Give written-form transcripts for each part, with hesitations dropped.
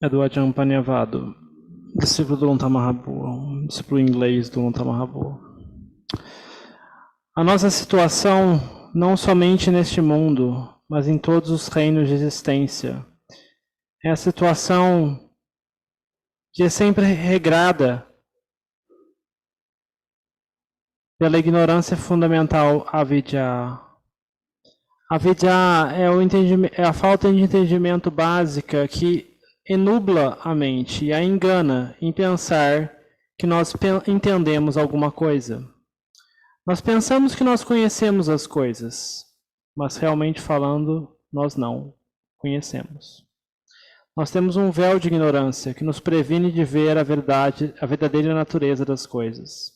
É do Ajahn Paññavāda, discípulo do Lontama Mahabua, discípulo inglês do Lontama Mahabua. A nossa situação, não somente neste mundo, mas em todos os reinos de existência, é a situação que é sempre regrada pela ignorância fundamental avidya. Avidya é a falta de entendimento básica que enubla a mente e a engana em pensar que nós entendemos alguma coisa. Nós pensamos que nós conhecemos as coisas, mas realmente falando, nós não conhecemos. Nós temos um véu de ignorância que nos previne de ver a verdadeira natureza das coisas.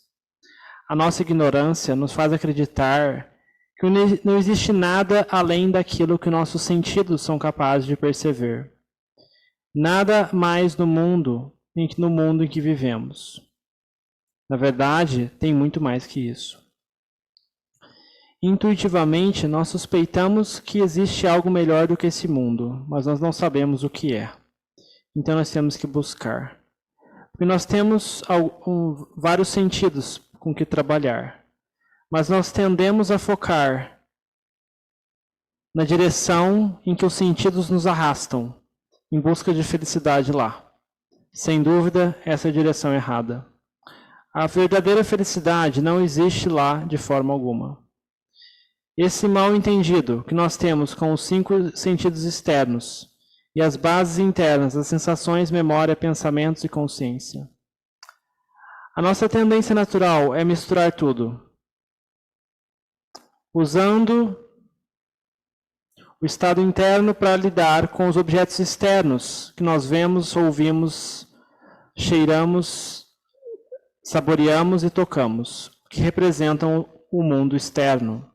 A nossa ignorância nos faz acreditar que não existe nada além daquilo que nossos sentidos são capazes de perceber. Nada mais no mundo em que vivemos. Na verdade, tem muito mais que isso. Intuitivamente, nós suspeitamos que existe algo melhor do que esse mundo, mas nós não sabemos o que é. Então nós temos que buscar. Porque nós temos vários sentidos com que trabalhar, mas nós tendemos a focar na direção em que os sentidos nos arrastam, em busca de felicidade lá. Sem dúvida, essa é a direção errada. A verdadeira felicidade não existe lá de forma alguma. Esse mal entendido que nós temos com os 5 sentidos externos e as bases internas das sensações, memória, pensamentos e consciência. A nossa tendência natural é misturar tudo, usando o estado interno para lidar com os objetos externos que nós vemos, ouvimos, cheiramos, saboreamos e tocamos, que representam o mundo externo.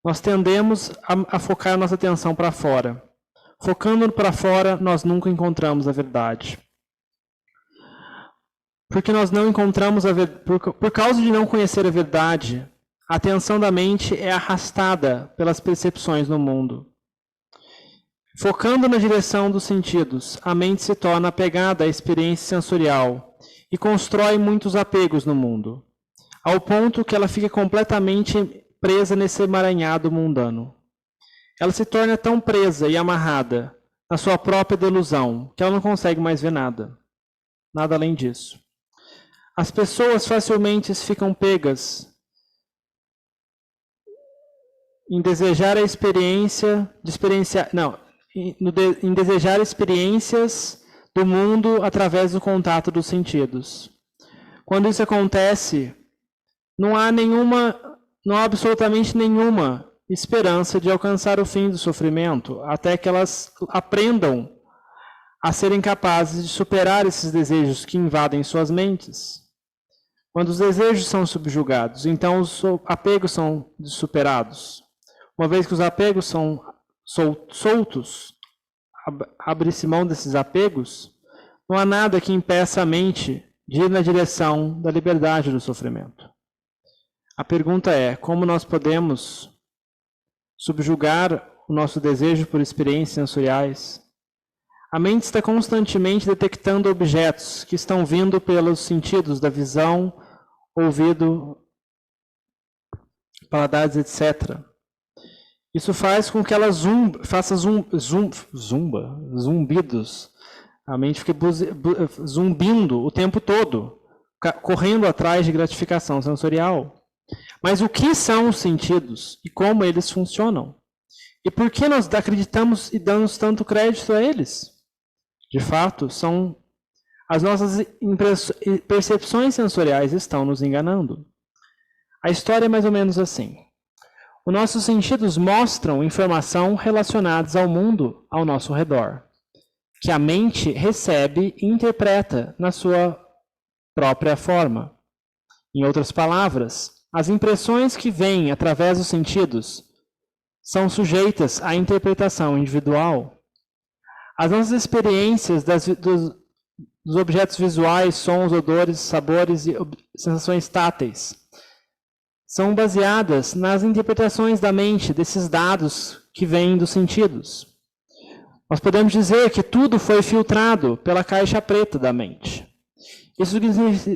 Nós tendemos a focar nossa atenção para fora. Focando para fora, nós nunca encontramos a verdade. Porque nós não encontramos por causa de não conhecer a verdade, a atenção da mente é arrastada pelas percepções no mundo. Focando na direção dos sentidos, a mente se torna apegada à experiência sensorial e constrói muitos apegos no mundo, ao ponto que ela fica completamente presa nesse emaranhado mundano. Ela se torna tão presa e amarrada na sua própria delusão que ela não consegue mais ver nada. Nada além disso. As pessoas facilmente ficam pegas em desejar a experiência, em desejar experiências do mundo através do contato dos sentidos. Quando isso acontece, não há absolutamente nenhuma esperança de alcançar o fim do sofrimento, até que elas aprendam a serem capazes de superar esses desejos que invadem suas mentes. Quando os desejos são subjugados, então os apegos são superados. Uma vez que os apegos são soltos, abre-se mão desses apegos, não há nada que impeça a mente de ir na direção da liberdade do sofrimento. A pergunta é, como nós podemos subjugar o nosso desejo por experiências sensoriais? A mente está constantemente detectando objetos que estão vindo pelos sentidos da visão, ouvido, paladares, etc. Isso faz com que ela faça zumbidos. A mente fica zumbindo o tempo todo, correndo atrás de gratificação sensorial. Mas o que são os sentidos e como eles funcionam? E por que nós acreditamos e damos tanto crédito a eles? De fato, são as nossas percepções sensoriais estão nos enganando. A história é mais ou menos assim. Os nossos sentidos mostram informação relacionadas ao mundo ao nosso redor, que a mente recebe e interpreta na sua própria forma. Em outras palavras, as impressões que vêm através dos sentidos são sujeitas à interpretação individual. As nossas experiências dos objetos visuais, sons, odores, sabores e sensações táteis são baseadas nas interpretações da mente desses dados que vêm dos sentidos. Nós podemos dizer que tudo foi filtrado pela caixa preta da mente. Isso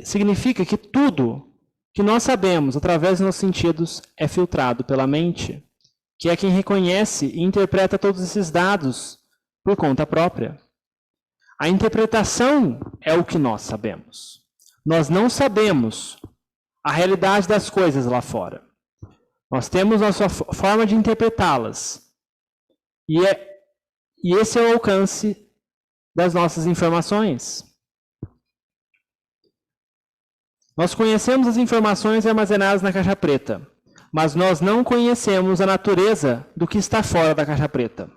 significa que tudo que nós sabemos através dos nossos sentidos é filtrado pela mente, que é quem reconhece e interpreta todos esses dados por conta própria. A interpretação é o que nós sabemos. Nós não sabemos a realidade das coisas lá fora. Nós temos nossa forma de interpretá-las. E esse é o alcance das nossas informações. Nós conhecemos as informações armazenadas na caixa preta, mas nós não conhecemos a natureza do que está fora da caixa preta.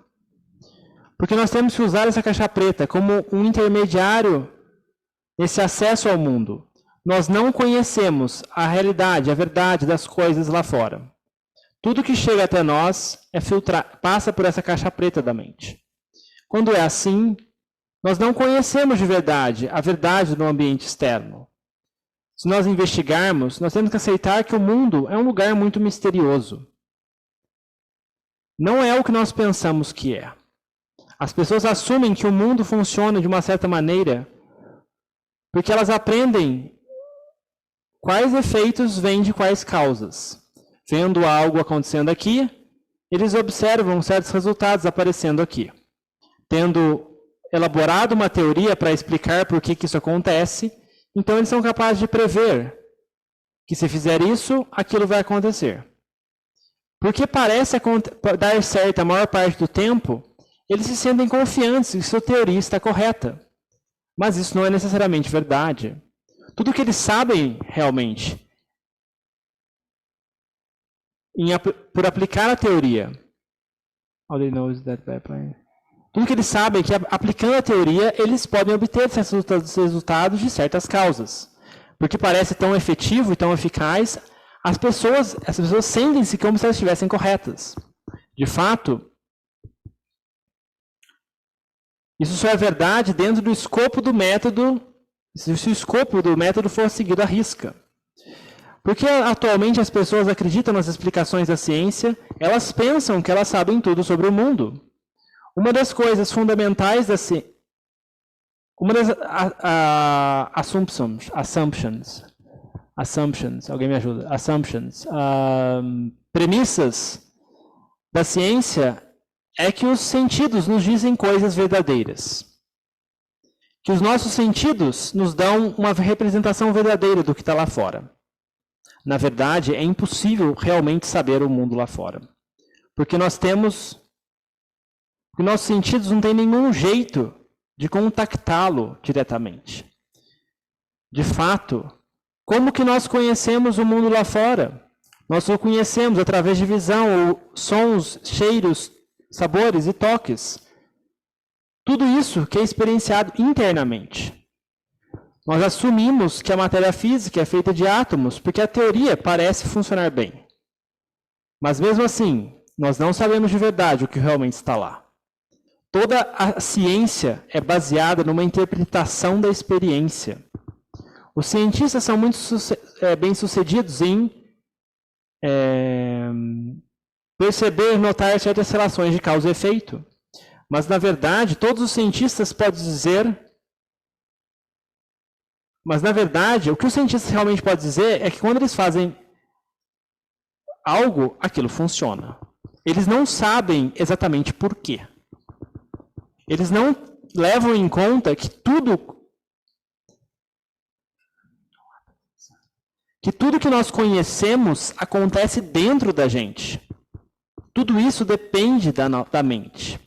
Porque nós temos que usar essa caixa preta como um intermediário nesse acesso ao mundo. Nós não conhecemos a realidade, a verdade das coisas lá fora. Tudo que chega até nós passa por essa caixa preta da mente. Quando é assim, nós não conhecemos de verdade a verdade do ambiente externo. Se nós investigarmos, nós temos que aceitar que o mundo é um lugar muito misterioso. Não é o que nós pensamos que é. As pessoas assumem que o mundo funciona de uma certa maneira porque elas aprendem quais efeitos vêm de quais causas. Vendo algo acontecendo aqui, eles observam certos resultados aparecendo aqui. Tendo elaborado uma teoria para explicar por que isso acontece, então eles são capazes de prever que se fizer isso, aquilo vai acontecer. Porque parece dar certo a maior parte do tempo, eles se sentem confiantes que sua teoria está correta. Mas isso não é necessariamente verdade. Tudo que eles sabem realmente, por aplicar a teoria, tudo que eles sabem é que aplicando a teoria, eles podem obter certos resultados de certas causas. Porque parece tão efetivo e tão eficaz, as pessoas sentem-se como se elas estivessem corretas. De fato, isso só é verdade dentro do escopo do método, se o escopo do método for seguido à risca. Porque atualmente as pessoas acreditam nas explicações da ciência, elas pensam que elas sabem tudo sobre o mundo. Uma das coisas fundamentais da ciência, uma das assumptions, alguém me ajuda, premissas da ciência é que os sentidos nos dizem coisas verdadeiras. Que os nossos sentidos nos dão uma representação verdadeira do que está lá fora. Na verdade, é impossível realmente saber o mundo lá fora. Porque nossos sentidos não têm nenhum jeito de contactá-lo diretamente. De fato, como que nós conhecemos o mundo lá fora? Nós o conhecemos através de visão, ou sons, cheiros, sabores e toques. Tudo isso que é experienciado internamente. Nós assumimos que a matéria física é feita de átomos porque a teoria parece funcionar bem. Mas mesmo assim, nós não sabemos de verdade o que realmente está lá. Toda a ciência é baseada numa interpretação da experiência. Os cientistas são muito bem-sucedidos em perceber, notar certas relações de causa e efeito. Mas, na verdade, todos os cientistas podem dizer... Mas, na verdade, o que os cientistas realmente podem dizer é que quando eles fazem algo, aquilo funciona. Eles não sabem exatamente por quê. Eles não levam em conta que tudo que nós conhecemos acontece dentro da gente. Tudo isso depende da mente.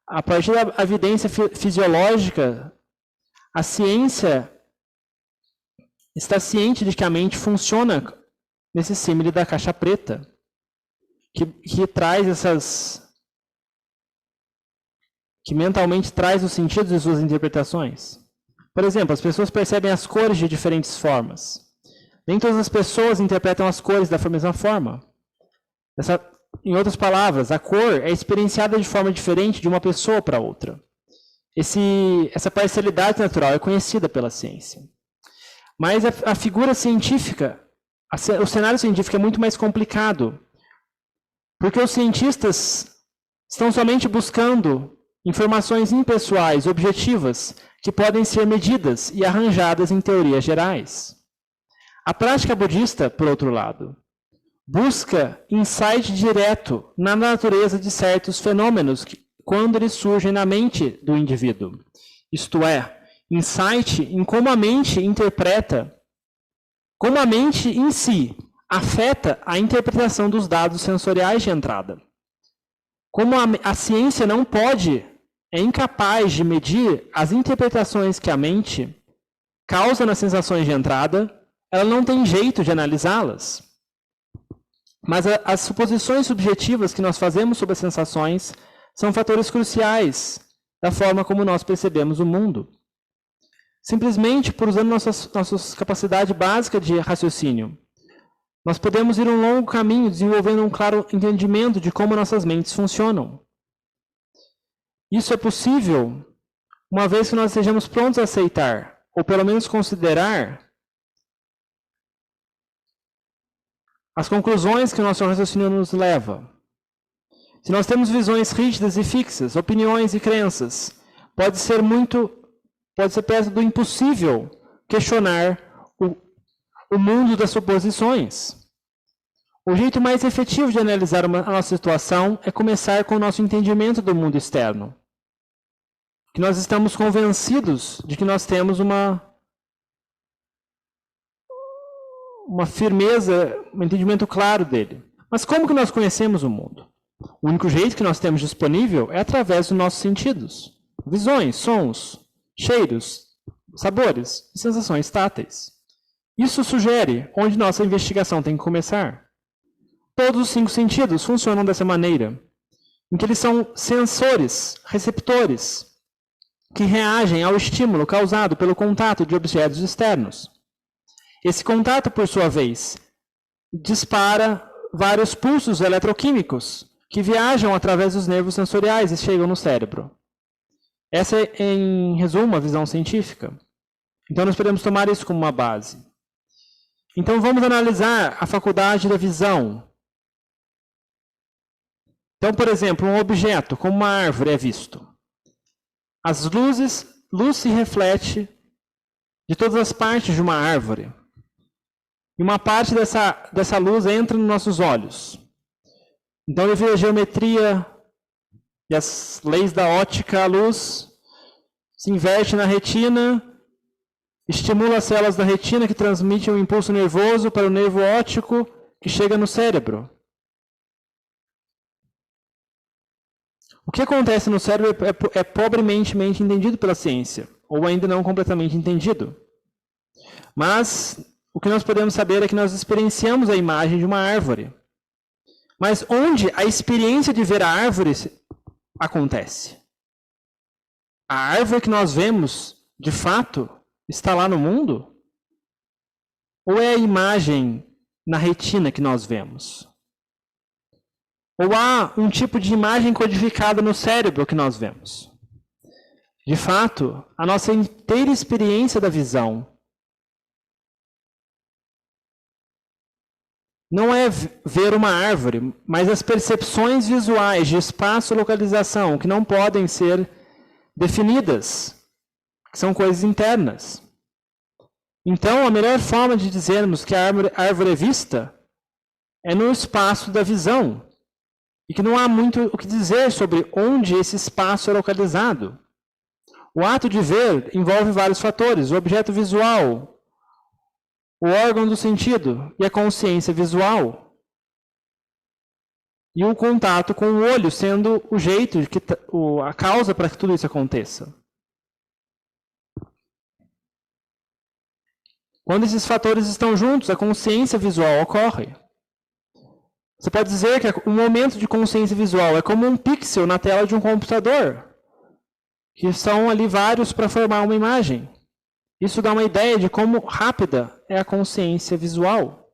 A partir da evidência fisiológica, a ciência está ciente de que a mente funciona nesse símile da caixa preta, que traz que mentalmente traz os sentidos e suas interpretações. Por exemplo, as pessoas percebem as cores de diferentes formas. Nem todas as pessoas interpretam as cores da mesma forma. Em outras palavras, a cor é experienciada de forma diferente de uma pessoa para outra. Essa parcialidade natural é conhecida pela ciência. Mas a figura científica, o cenário científico é muito mais complicado. Porque os cientistas estão somente buscando informações impessoais, objetivas, que podem ser medidas e arranjadas em teorias gerais. A prática budista, por outro lado, busca insight direto na natureza de certos fenômenos quando eles surgem na mente do indivíduo. Isto é, insight em como a mente interpreta, como a mente em si afeta a interpretação dos dados sensoriais de entrada. Como a ciência não pode, é incapaz de medir as interpretações que a mente causa nas sensações de entrada, ela não tem jeito de analisá-las. Mas as suposições subjetivas que nós fazemos sobre as sensações são fatores cruciais da forma como nós percebemos o mundo. Simplesmente por usando nossa capacidade básica de raciocínio, nós podemos ir um longo caminho desenvolvendo um claro entendimento de como nossas mentes funcionam. Isso é possível uma vez que nós estejamos prontos a aceitar, ou pelo menos considerar, as conclusões que o nosso raciocínio nos leva. Se nós temos visões rígidas e fixas, opiniões e crenças, pode ser perto do impossível questionar o mundo das suposições. O jeito mais efetivo de analisar a nossa situação é começar com o nosso entendimento do mundo externo. Que nós estamos convencidos de que nós temos uma firmeza, um entendimento claro dele. Mas como que nós conhecemos o mundo? O único jeito que nós temos disponível é através dos nossos sentidos. Visões, sons, cheiros, sabores e sensações táteis. Isso sugere onde nossa investigação tem que começar. Todos os 5 sentidos funcionam dessa maneira, em que eles são sensores, receptores, que reagem ao estímulo causado pelo contato de objetos externos. Esse contato, por sua vez, dispara vários pulsos eletroquímicos que viajam através dos nervos sensoriais e chegam no cérebro. Essa é, em resumo, a visão científica. Então, nós podemos tomar isso como uma base. Então, vamos analisar a faculdade da visão. Então, por exemplo, um objeto, como uma árvore, é visto. Luz se reflete de todas as partes de uma árvore. E uma parte dessa luz entra nos nossos olhos. Então, devido à geometria e às leis da ótica, a luz se inverte na retina, estimula as células da retina que transmitem um impulso nervoso para o nervo óptico que chega no cérebro. O que acontece no cérebro é pobremente entendido pela ciência, ou ainda não completamente entendido. Mas o que nós podemos saber é que nós experienciamos a imagem de uma árvore. Mas onde a experiência de ver a árvore acontece? A árvore que nós vemos, de fato, está lá no mundo? Ou é a imagem na retina que nós vemos? Ou há um tipo de imagem codificada no cérebro que nós vemos? De fato, a nossa inteira experiência da visão não é ver uma árvore, mas as percepções visuais de espaço e localização que não podem ser definidas, que são coisas internas. Então, a melhor forma de dizermos que a árvore é vista é no espaço da visão, e que não há muito o que dizer sobre onde esse espaço é localizado. O ato de ver envolve vários fatores: o objeto visual, o órgão do sentido e a consciência visual. E o contato com o olho sendo o jeito, a causa para que tudo isso aconteça. Quando esses fatores estão juntos, a consciência visual ocorre. Você pode dizer que um momento de consciência visual é como um pixel na tela de um computador, que são ali vários para formar uma imagem. Isso dá uma ideia de como rápida é a consciência visual.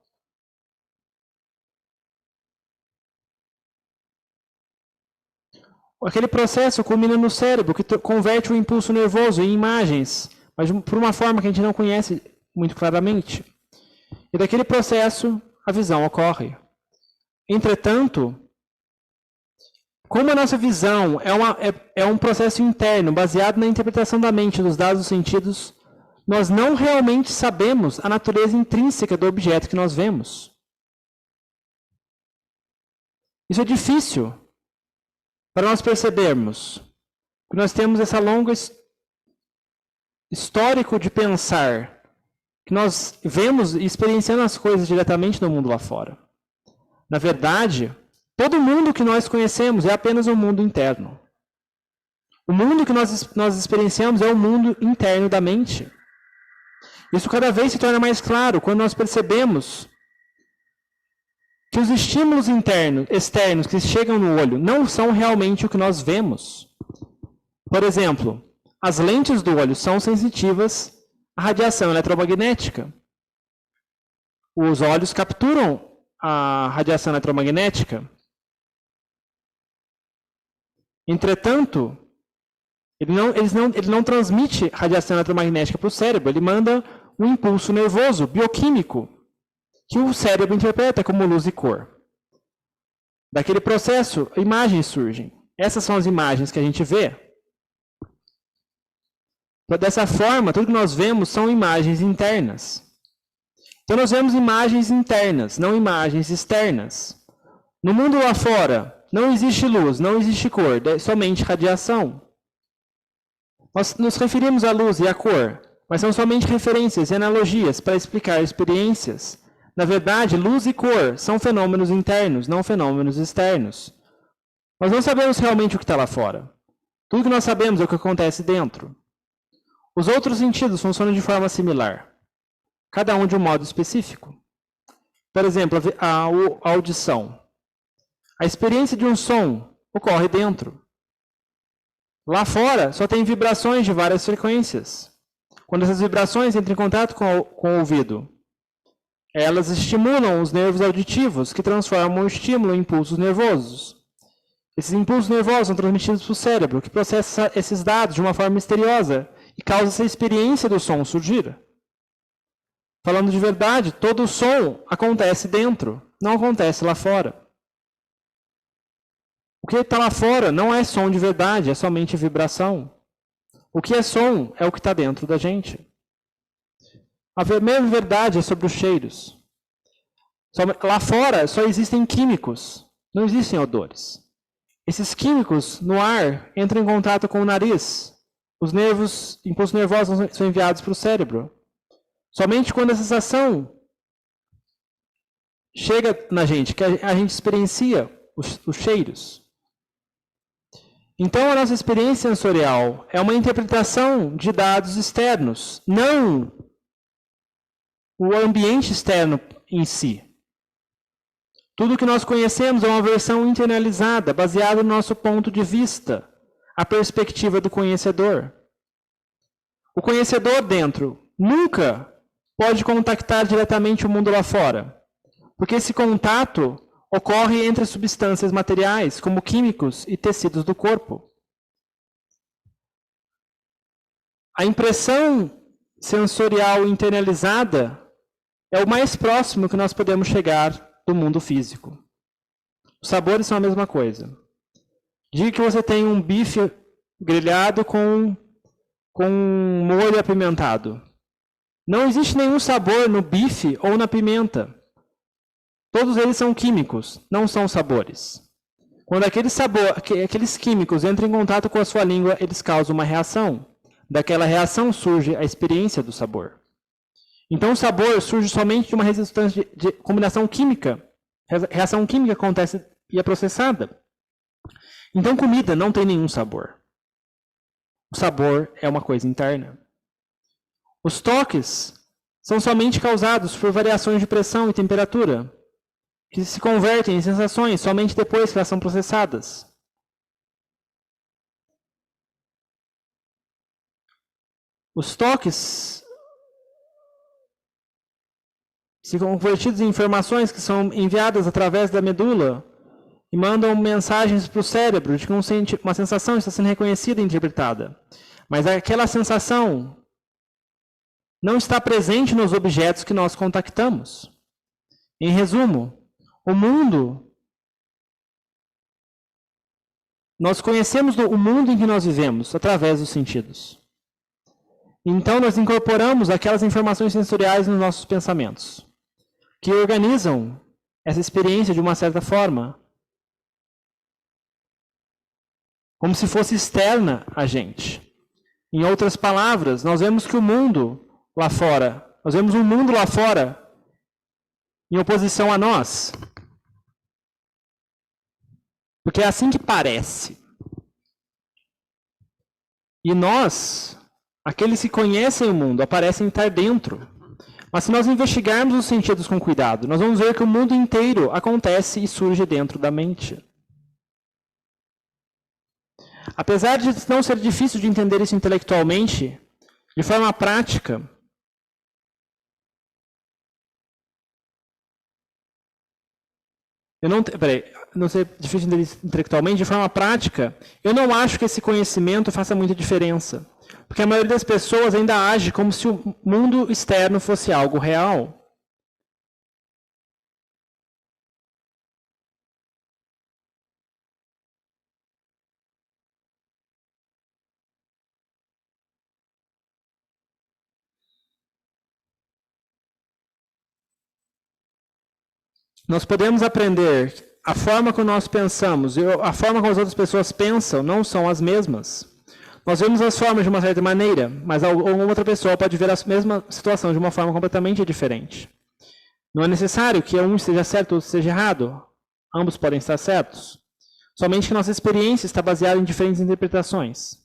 Aquele processo culmina no cérebro, que converte o impulso nervoso em imagens, mas por uma forma que a gente não conhece muito claramente. E daquele processo, a visão ocorre. Entretanto, Como a nossa visão é um processo interno, baseado na interpretação da mente dos dados dos sentidos, nós não realmente sabemos a natureza intrínseca do objeto que nós vemos. Isso é difícil para nós percebermos. Nós temos essa longa histórico de pensar que nós vemos e experienciando as coisas diretamente no mundo lá fora. Na verdade, todo mundo que nós conhecemos é apenas um mundo interno. O mundo que nós experienciamos é o mundo interno da mente. Isso cada vez se torna mais claro quando nós percebemos que os estímulos externos que chegam no olho não são realmente o que nós vemos. Por exemplo, as lentes do olho são sensitivas à radiação eletromagnética. Os olhos capturam a radiação eletromagnética. Entretanto, ele não transmite radiação eletromagnética para o cérebro, ele manda um impulso nervoso, bioquímico, que o cérebro interpreta como luz e cor. Daquele processo, imagens surgem. Essas são as imagens que a gente vê. Dessa forma, tudo que nós vemos são imagens internas. Então, nós vemos imagens internas, não imagens externas. No mundo lá fora, não existe luz, não existe cor, é somente radiação. Nós nos referimos à luz e à cor, mas são somente referências e analogias para explicar experiências. Na verdade, luz e cor são fenômenos internos, não fenômenos externos. Nós não sabemos realmente o que está lá fora. Tudo que nós sabemos é o que acontece dentro. Os outros sentidos funcionam de forma similar, cada um de um modo específico. Por exemplo, a audição. A experiência de um som ocorre dentro. Lá fora, só tem vibrações de várias frequências. Quando essas vibrações entram em contato com o ouvido, elas estimulam os nervos auditivos, que transformam o estímulo em impulsos nervosos. Esses impulsos nervosos são transmitidos para o cérebro, que processa esses dados de uma forma misteriosa e causa essa experiência do som surgir. Falando de verdade, todo som acontece dentro, não acontece lá fora. O que está lá fora não é som de verdade, é somente vibração. O que é som é o que está dentro da gente. A mesma verdade é sobre os cheiros. Lá fora só existem químicos, não existem odores. Esses químicos no ar entram em contato com o nariz. Os impulsos nervosos são enviados para o cérebro. Somente quando a sensação chega na gente, que a gente experiencia os cheiros. Então, a nossa experiência sensorial é uma interpretação de dados externos, não o ambiente externo em si. Tudo que nós conhecemos é uma versão internalizada, baseada no nosso ponto de vista, a perspectiva do conhecedor. O conhecedor dentro nunca pode contactar diretamente o mundo lá fora, porque esse contato ocorre entre substâncias materiais, como químicos e tecidos do corpo. A impressão sensorial internalizada é o mais próximo que nós podemos chegar do mundo físico. Os sabores são a mesma coisa. Diga que você tem um bife grelhado com molho apimentado. Não existe nenhum sabor no bife ou na pimenta. Todos eles são químicos, não são sabores. Quando aqueles químicos entram em contato com a sua língua, eles causam uma reação. Daquela reação surge a experiência do sabor. Então, o sabor surge somente de uma resistência de combinação química. A reação química acontece e é processada. Então, comida não tem nenhum sabor. O sabor é uma coisa interna. Os toques são somente causados por variações de pressão e temperatura, que se convertem em sensações somente depois que elas são processadas. Os toques se convertidos em informações que são enviadas através da medula e mandam mensagens para o cérebro de que uma sensação está sendo reconhecida e interpretada. Mas aquela sensação não está presente nos objetos que nós contactamos. Em resumo, o mundo Nós conhecemos o mundo em que nós vivemos através dos sentidos. Então, nós incorporamos aquelas informações sensoriais nos nossos pensamentos, que organizam essa experiência de uma certa forma, como se fosse externa a gente. Em outras palavras, nós vemos que o mundo lá fora, nós vemos um mundo lá fora em oposição a nós. Porque é assim que parece. E nós, aqueles que conhecem o mundo, aparecem estar dentro. Mas se nós investigarmos os sentidos com cuidado, nós vamos ver que o mundo inteiro acontece e surge dentro da mente. Apesar de não ser difícil de entender isso intelectualmente, de forma prática, não ser difícil de entender isso intelectualmente, de forma prática, eu não acho que esse conhecimento faça muita diferença. Porque a maioria das pessoas ainda age como se o mundo externo fosse algo real. Nós podemos aprender a forma como nós pensamos e a forma como as outras pessoas pensam não são as mesmas. Nós vemos as formas de uma certa maneira, mas alguma outra pessoa pode ver a mesma situação de uma forma completamente diferente. Não é necessário que um esteja certo ou outro esteja errado. Ambos podem estar certos. Somente que nossa experiência está baseada em diferentes interpretações.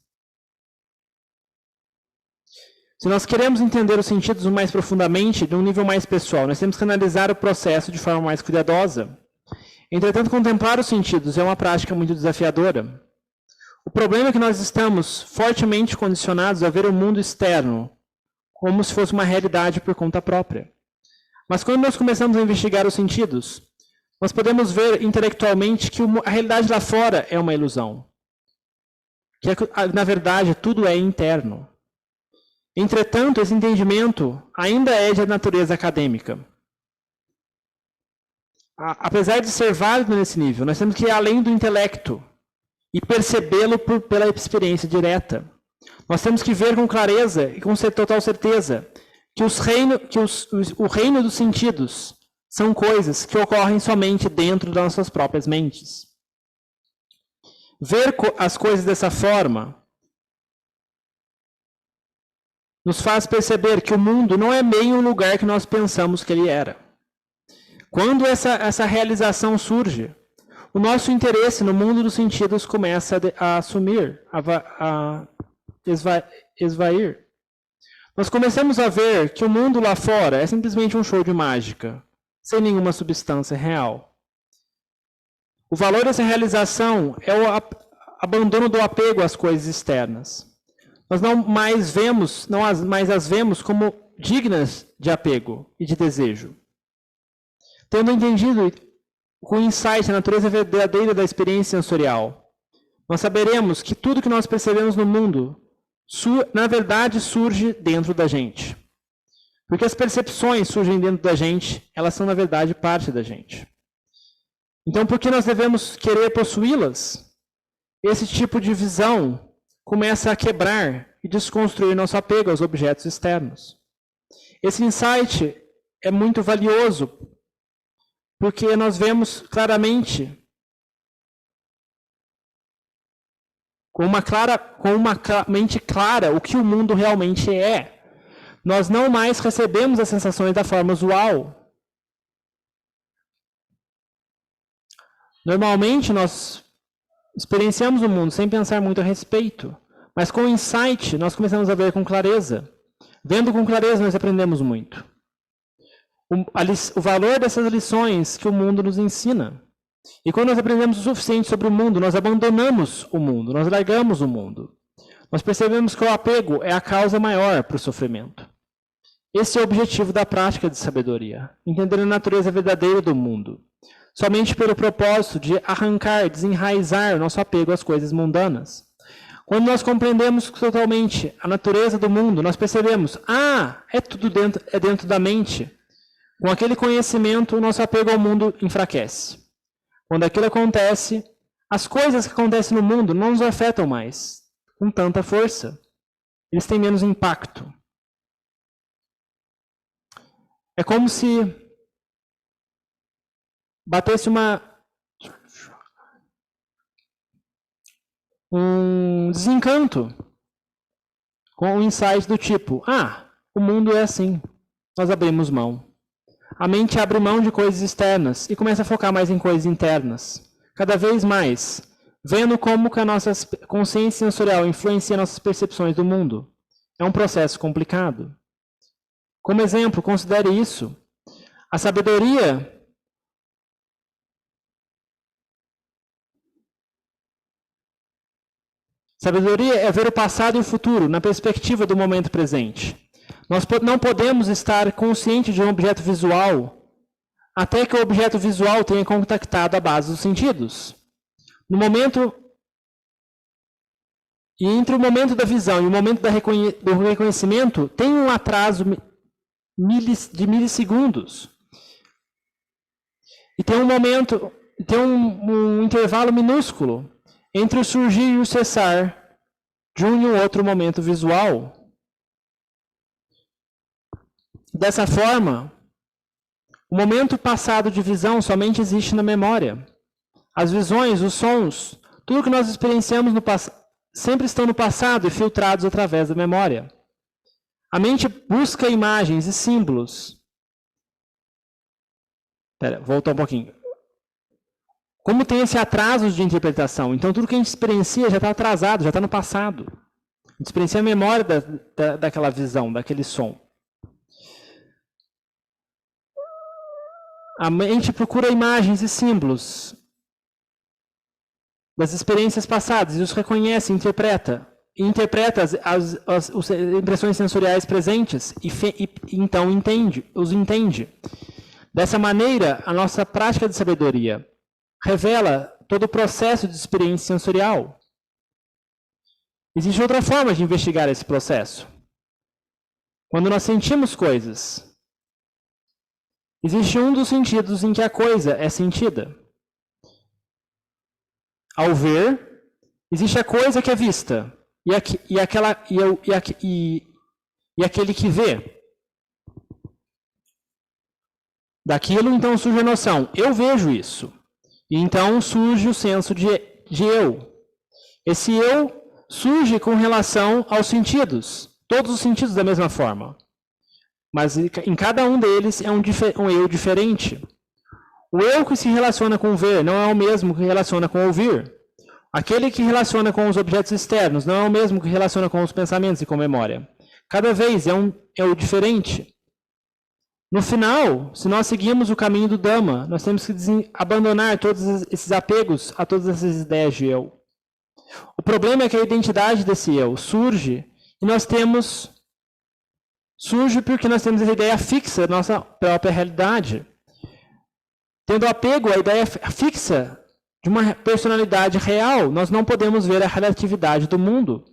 Se nós queremos entender os sentidos mais profundamente, de um nível mais pessoal, nós temos que analisar o processo de forma mais cuidadosa. Entretanto, contemplar os sentidos é uma prática muito desafiadora. O problema é que nós estamos fortemente condicionados a ver o mundo externo como se fosse uma realidade por conta própria. Mas quando nós começamos a investigar os sentidos, nós podemos ver intelectualmente que a realidade lá fora é uma ilusão. Que, na verdade, tudo é interno. Entretanto, esse entendimento ainda é de natureza acadêmica. Apesar de ser válido nesse nível, nós temos que ir além do intelecto e percebê-lo pela experiência direta. Nós temos que ver com clareza e com total certeza que o reino dos sentidos são coisas que ocorrem somente dentro das nossas próprias mentes. Ver as coisas dessa forma nos faz perceber que o mundo não é meio um lugar que nós pensamos que ele era. Quando essa realização surge, o nosso interesse no mundo dos sentidos começa a assumir, a esvair. Nós começamos a ver que o mundo lá fora é simplesmente um show de mágica, sem nenhuma substância real. O valor dessa realização é o abandono do apego às coisas externas. Nós não mais as vemos como dignas de apego e de desejo. Tendo entendido com insight a natureza verdadeira da experiência sensorial, nós saberemos que tudo que nós percebemos no mundo, na verdade, surge dentro da gente. Porque as percepções surgem dentro da gente, elas são, na verdade, parte da gente. Então, por que nós devemos querer possuí-las? Esse tipo de visão começa a quebrar e desconstruir nosso apego aos objetos externos. Esse insight é muito valioso, porque nós vemos claramente, com uma mente clara, o que o mundo realmente é. Nós não mais recebemos as sensações da forma usual. Normalmente, nós experienciamos o mundo sem pensar muito a respeito. Mas com o insight, nós começamos a ver com clareza. Vendo com clareza, nós aprendemos muito. O valor dessas lições que o mundo nos ensina. E quando nós aprendemos o suficiente sobre o mundo, nós abandonamos o mundo, nós largamos o mundo. Nós percebemos que o apego é a causa maior para o sofrimento. Esse é o objetivo da prática de sabedoria, entender a natureza verdadeira do mundo, somente pelo propósito de arrancar, desenraizar o nosso apego às coisas mundanas. Quando nós compreendemos totalmente a natureza do mundo, nós percebemos, tudo dentro da mente. Com aquele conhecimento, o nosso apego ao mundo enfraquece. Quando aquilo acontece, as coisas que acontecem no mundo não nos afetam mais com tanta força. Eles têm menos impacto. É como se batesse um desencanto com um insight do tipo, o mundo é assim, nós abrimos mão. A mente abre mão de coisas externas e começa a focar mais em coisas internas. Cada vez mais, vendo como que a nossa consciência sensorial influencia nossas percepções do mundo. É um processo complicado. Como exemplo, considere isso. A sabedoria é ver o passado e o futuro na perspectiva do momento presente. Nós não podemos estar conscientes de um objeto visual até que o objeto visual tenha contactado a base dos sentidos. No momento e entre o momento da visão e o momento do reconhecimento, tem um atraso de milissegundos. E tem um intervalo minúsculo entre o surgir e o cessar de um e o outro momento visual. Dessa forma, o momento passado de visão somente existe na memória. As visões, os sons, tudo que nós experienciamos no passado, sempre estão no passado e filtrados através da memória. A mente busca imagens e símbolos. Volta um pouquinho. Como tem esse atraso de interpretação? Então, tudo que a gente experiencia já está atrasado, já está no passado. A gente experiencia a memória daquela visão, daquele som. A mente procura imagens e símbolos das experiências passadas e os reconhece, interpreta as impressões sensoriais presentes e então os entende. Dessa maneira, a nossa prática de sabedoria revela todo o processo de experiência sensorial. Existe outra forma de investigar esse processo. Quando nós sentimos coisas, existe um dos sentidos em que a coisa é sentida. Ao ver, existe a coisa que é vista e aquele que vê. Daquilo, então, surge a noção. Eu vejo isso. E então surge o senso de eu. Esse eu surge com relação aos sentidos. Todos os sentidos da mesma forma. Mas em cada um deles é um eu diferente. O eu que se relaciona com o ver não é o mesmo que relaciona com o ouvir. Aquele que relaciona com os objetos externos não é o mesmo que relaciona com os pensamentos e com a memória. Cada vez é um eu diferente. No final, se nós seguirmos o caminho do Dhamma, nós temos que abandonar todos esses apegos a todas essas ideias de eu. O problema é que a identidade desse eu surge porque nós temos essa ideia fixa da nossa própria realidade. Tendo apego à ideia fixa de uma personalidade real, nós não podemos ver a relatividade do mundo.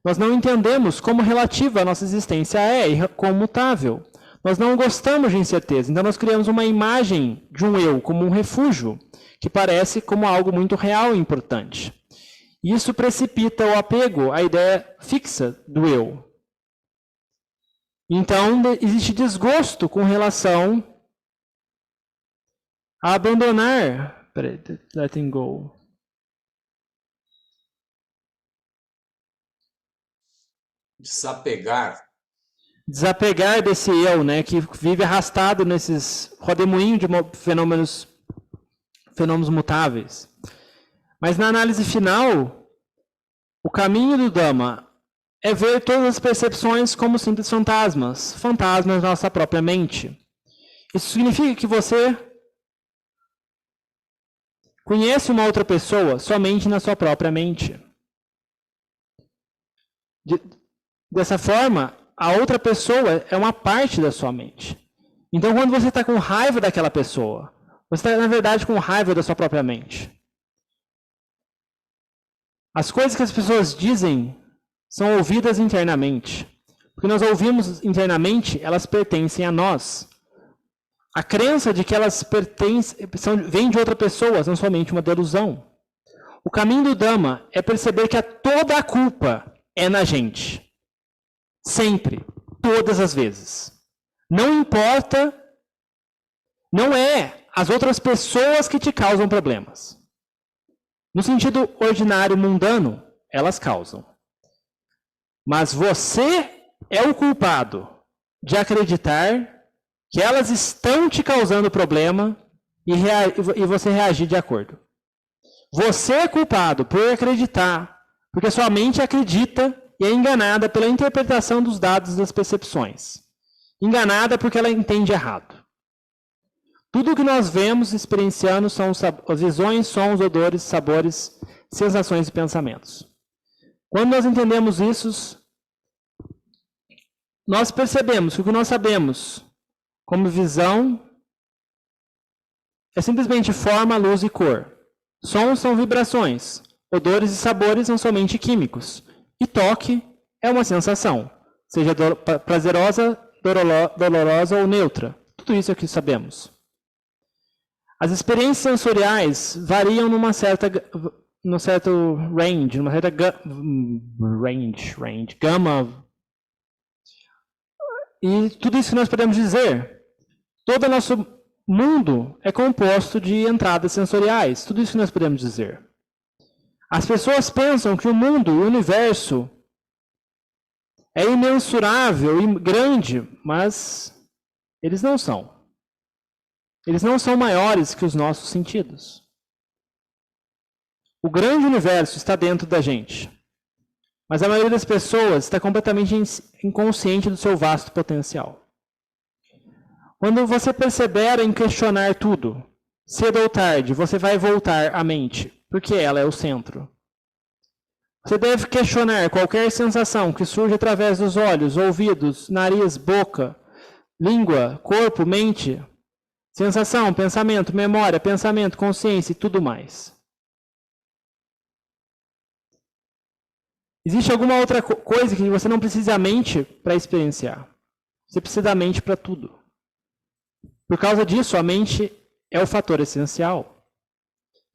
Nós não entendemos como relativa a nossa existência é e como mutável. Nós não gostamos de incerteza, então nós criamos uma imagem de um eu como um refúgio, que parece como algo muito real e importante. Isso precipita o apego à ideia fixa do eu. Então, existe desgosto com relação a abandonar, letting go. Desapegar desse eu, né, que vive arrastado nesses rodemoinhos de fenômenos mutáveis. Mas na análise final, o caminho do Dhamma é ver todas as percepções como simples fantasmas da nossa própria mente. Isso significa que você conhece uma outra pessoa somente na sua própria mente. Dessa forma, a outra pessoa é uma parte da sua mente. Então, quando você está com raiva daquela pessoa, você está, na verdade, com raiva da sua própria mente. As coisas que as pessoas dizem são ouvidas internamente. Porque nós ouvimos internamente, elas pertencem a nós. A crença de que elas vêm de outra pessoa, não somente uma delusão. O caminho do Dhamma é perceber que toda a culpa é na gente. Sempre. Todas as vezes. Não importa, não é as outras pessoas que te causam problemas. No sentido ordinário, mundano, elas causam. Mas você é o culpado de acreditar que elas estão te causando problema e você reagir de acordo. Você é culpado por acreditar, porque sua mente acredita e é enganada pela interpretação dos dados das percepções. Enganada porque ela entende errado. Tudo o que nós vemos e experienciando são as visões, sons, odores, sabores, sensações e pensamentos. Quando nós entendemos isso, nós percebemos que o que nós sabemos como visão é simplesmente forma, luz e cor. Sons são vibrações. Odores e sabores são somente químicos. E toque é uma sensação, seja prazerosa, dolorosa ou neutra. Tudo isso é o que sabemos. As experiências sensoriais variam num certo range, numa certa gama. E tudo isso que nós podemos dizer. Todo o nosso mundo é composto de entradas sensoriais. Tudo isso que nós podemos dizer. As pessoas pensam que o mundo, o universo, é imensurável e grande, mas eles não são. Eles não são maiores que os nossos sentidos. O grande universo está dentro da gente. Mas a maioria das pessoas está completamente inconsciente do seu vasto potencial. Quando você persevera em questionar tudo, cedo ou tarde, você vai voltar à mente, porque ela é o centro. Você deve questionar qualquer sensação que surge através dos olhos, ouvidos, nariz, boca, língua, corpo, mente, sensação, pensamento, memória, pensamento, consciência e tudo mais. Existe alguma outra coisa que você não precisa da mente para experienciar? Você precisa da mente para tudo. Por causa disso, a mente é o fator essencial.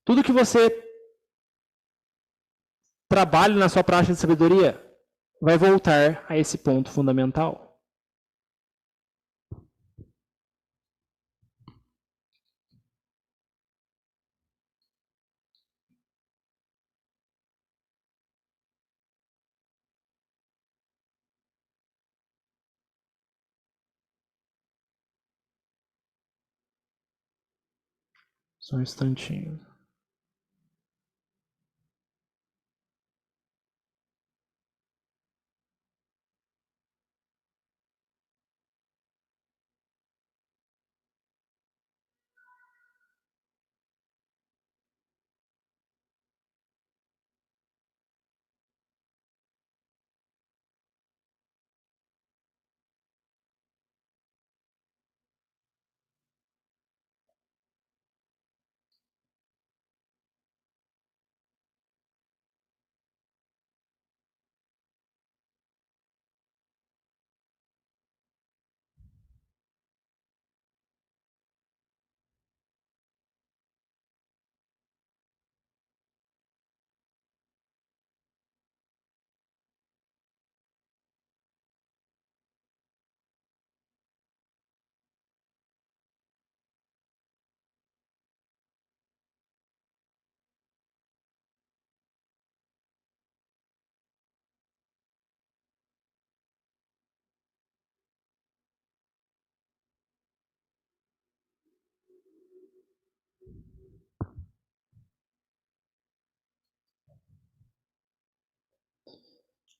Tudo que você trabalha na sua prática de sabedoria vai voltar a esse ponto fundamental. Só um instantinho.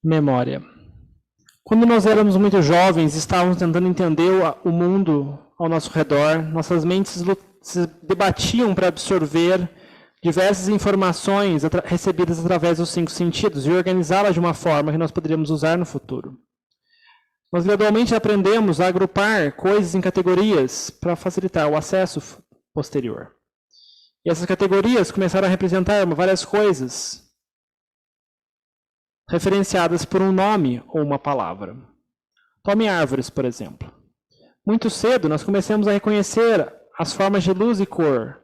Memória. Quando nós éramos muito jovens, estávamos tentando entender o mundo ao nosso redor, nossas mentes se debatiam para absorver diversas informações recebidas através dos 5 sentidos e organizá-las de uma forma que nós poderíamos usar no futuro. Nós gradualmente aprendemos a agrupar coisas em categorias para facilitar o acesso posterior. E essas categorias começaram a representar várias coisas referenciadas por um nome ou uma palavra. Tome árvores, por exemplo. Muito cedo, nós começamos a reconhecer as formas de luz e cor.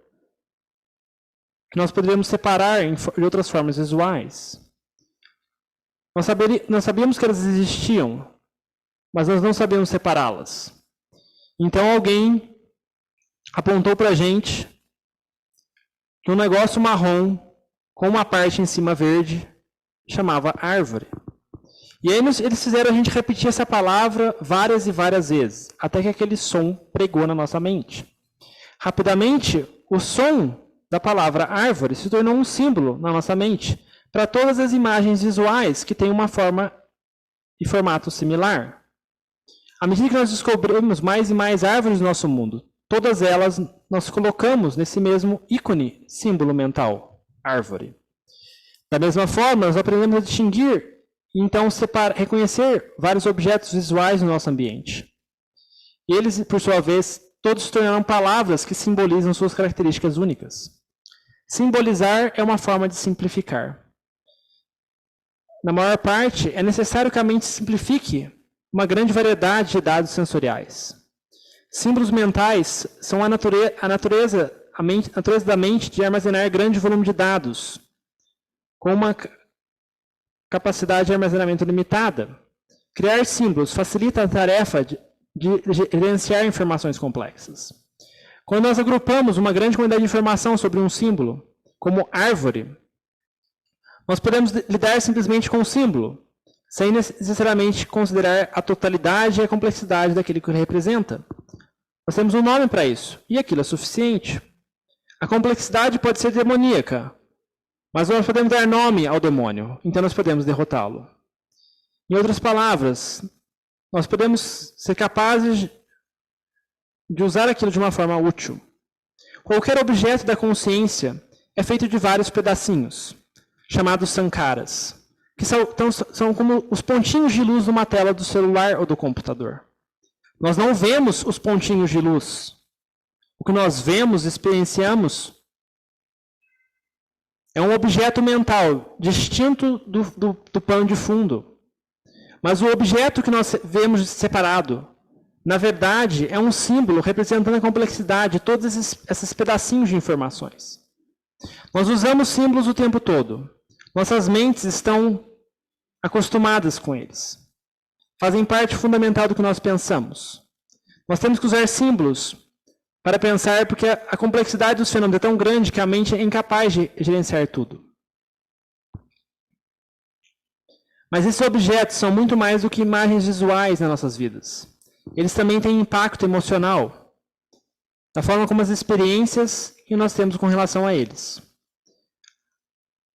que nós poderíamos separar de outras formas visuais. Nós sabíamos que elas existiam, mas nós não sabíamos separá-las. Então alguém apontou para a gente que um negócio marrom com uma parte em cima verde chamava árvore. E aí eles fizeram a gente repetir essa palavra várias e várias vezes, até que aquele som pregou na nossa mente. Rapidamente, o som da palavra árvore se tornou um símbolo na nossa mente para todas as imagens visuais que têm uma forma e formato similar. À medida que nós descobrimos mais e mais árvores no nosso mundo, todas elas nós colocamos nesse mesmo ícone, símbolo mental, árvore. Da mesma forma, nós aprendemos a distinguir e então reconhecer vários objetos visuais no nosso ambiente. E eles, por sua vez, todos se tornaram palavras que simbolizam suas características únicas. Simbolizar é uma forma de simplificar. Na maior parte, é necessário que a mente simplifique uma grande variedade de dados sensoriais. Símbolos mentais são a natureza da mente de armazenar grande volume de dados, com uma capacidade de armazenamento limitada. Criar símbolos facilita a tarefa de gerenciar informações complexas. Quando nós agrupamos uma grande quantidade de informação sobre um símbolo, como árvore, nós podemos lidar simplesmente com o símbolo, sem necessariamente considerar a totalidade e a complexidade daquilo que ele representa. Nós temos um nome para isso, e aquilo é suficiente. A complexidade pode ser demoníaca, mas nós podemos dar nome ao demônio, então nós podemos derrotá-lo. Em outras palavras, nós podemos ser capazes de usar aquilo de uma forma útil. Qualquer objeto da consciência é feito de vários pedacinhos, chamados sankaras, que são como os pontinhos de luz numa tela do celular ou do computador. Nós não vemos os pontinhos de luz. O que nós vemos, experienciamos, é um objeto mental distinto do pano de fundo. Mas o objeto que nós vemos separado, na verdade, é um símbolo representando a complexidade de todos esses pedacinhos de informações. Nós usamos símbolos o tempo todo. Nossas mentes estão acostumadas com eles. Fazem parte fundamental do que nós pensamos. Nós temos que usar símbolos para pensar, porque a complexidade dos fenômenos é tão grande que a mente é incapaz de gerenciar tudo. Mas esses objetos são muito mais do que imagens visuais nas nossas vidas. Eles também têm impacto emocional, da forma como as experiências que nós temos com relação a eles.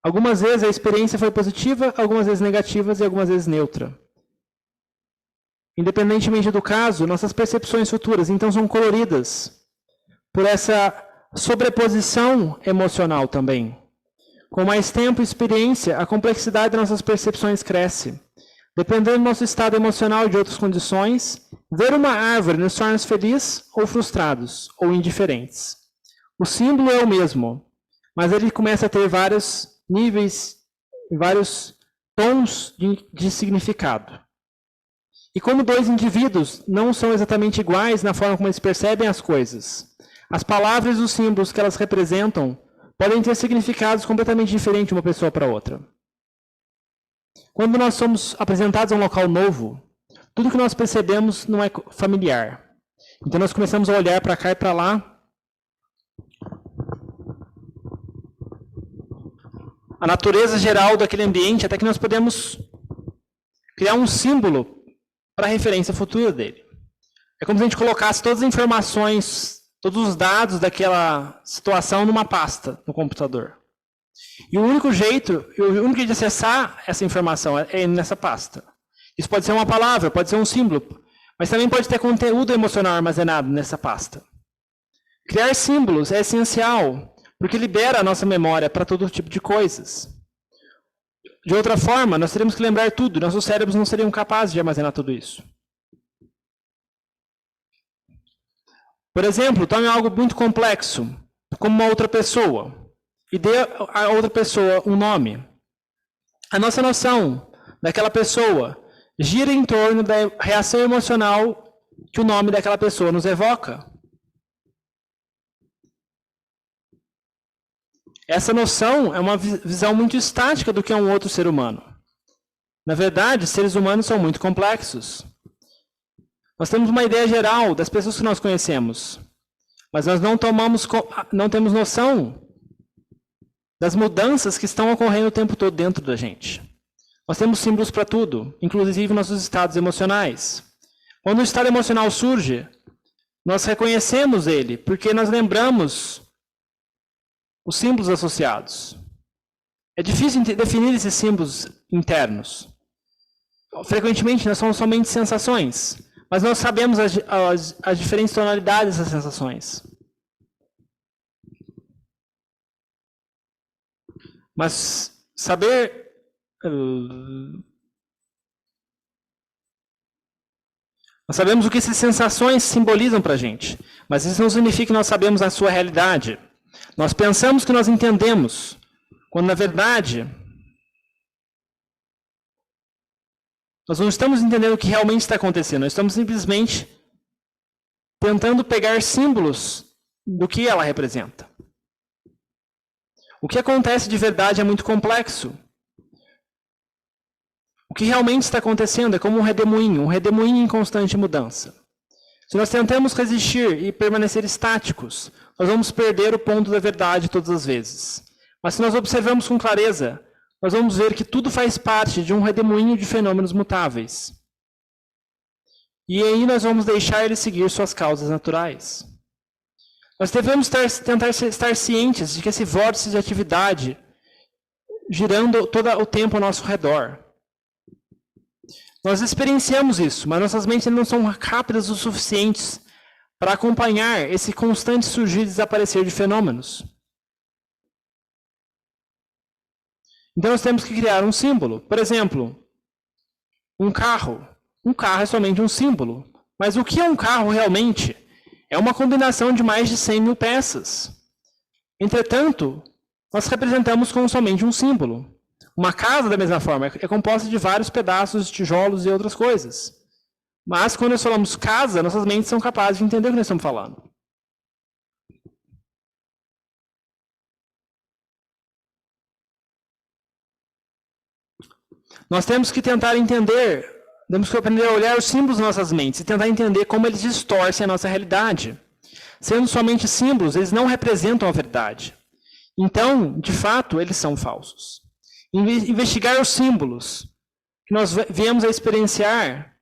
Algumas vezes a experiência foi positiva, algumas vezes negativa e algumas vezes neutra. Independentemente do caso, nossas percepções futuras então são coloridas por essa sobreposição emocional também. Com mais tempo e experiência, a complexidade das nossas percepções cresce. Dependendo do nosso estado emocional e de outras condições, ver uma árvore nos torna felizes ou frustrados, ou indiferentes. O símbolo é o mesmo, mas ele começa a ter vários níveis, vários tons de significado. E como dois indivíduos não são exatamente iguais na forma como eles percebem as coisas, as palavras e os símbolos que elas representam podem ter significados completamente diferentes de uma pessoa para outra. Quando nós somos apresentados a um local novo, tudo que nós percebemos não é familiar. Então nós começamos a olhar para cá e para lá. A natureza geral daquele ambiente, até que nós podemos criar um símbolo para a referência futura dele. É como se a gente colocasse todas as informações, todos os dados daquela situação numa pasta no computador. E o único jeito de acessar essa informação é nessa pasta. Isso pode ser uma palavra, pode ser um símbolo, mas também pode ter conteúdo emocional armazenado nessa pasta. Criar símbolos é essencial, porque libera a nossa memória para todo tipo de coisas. De outra forma, nós teríamos que lembrar tudo, nossos cérebros não seriam capazes de armazenar tudo isso. Por exemplo, tome algo muito complexo, como uma outra pessoa, e dê a outra pessoa um nome. A nossa noção daquela pessoa gira em torno da reação emocional que o nome daquela pessoa nos evoca. Essa noção é uma visão muito estática do que é um outro ser humano. Na verdade, seres humanos são muito complexos. Nós temos uma ideia geral das pessoas que nós conhecemos, mas nós não temos noção das mudanças que estão ocorrendo o tempo todo dentro da gente. Nós temos símbolos para tudo, inclusive nossos estados emocionais. Quando o estado emocional surge, nós reconhecemos ele, porque nós lembramos os símbolos associados. É difícil definir esses símbolos internos. Frequentemente, nós somos somente sensações, mas nós sabemos as diferentes tonalidades das sensações. Mas saber nós sabemos o que essas sensações simbolizam para a gente, mas isso não significa que nós sabemos a sua realidade. Nós pensamos que nós entendemos, quando na verdade nós não estamos entendendo o que realmente está acontecendo, nós estamos simplesmente tentando pegar símbolos do que ela representa. O que acontece de verdade é muito complexo. O que realmente está acontecendo é como um redemoinho em constante mudança. Se nós tentamos resistir e permanecer estáticos, nós vamos perder o ponto da verdade todas as vezes. Mas se nós observamos com clareza, nós vamos ver que tudo faz parte de um redemoinho de fenômenos mutáveis. E aí nós vamos deixar ele seguir suas causas naturais. Nós devemos tentar estar cientes de que esse vórtice de atividade girando todo o tempo ao nosso redor. Nós experienciamos isso, mas nossas mentes não são rápidas o suficientes para acompanhar esse constante surgir e desaparecer de fenômenos. Então nós temos que criar um símbolo. Por exemplo, um carro. Um carro é somente um símbolo. Mas o que é um carro realmente? É uma combinação de mais de 100 mil peças. Entretanto, nós representamos com somente um símbolo. Uma casa, da mesma forma, é composta de vários pedaços, tijolos e outras coisas. Mas, quando nós falamos casa, nossas mentes são capazes de entender o que nós estamos falando. Nós temos que tentar entender, temos que aprender a olhar os símbolos das nossas mentes e tentar entender como eles distorcem a nossa realidade. Sendo somente símbolos, eles não representam a verdade. Então, de fato, eles são falsos. Investigar os símbolos que nós viemos a experienciar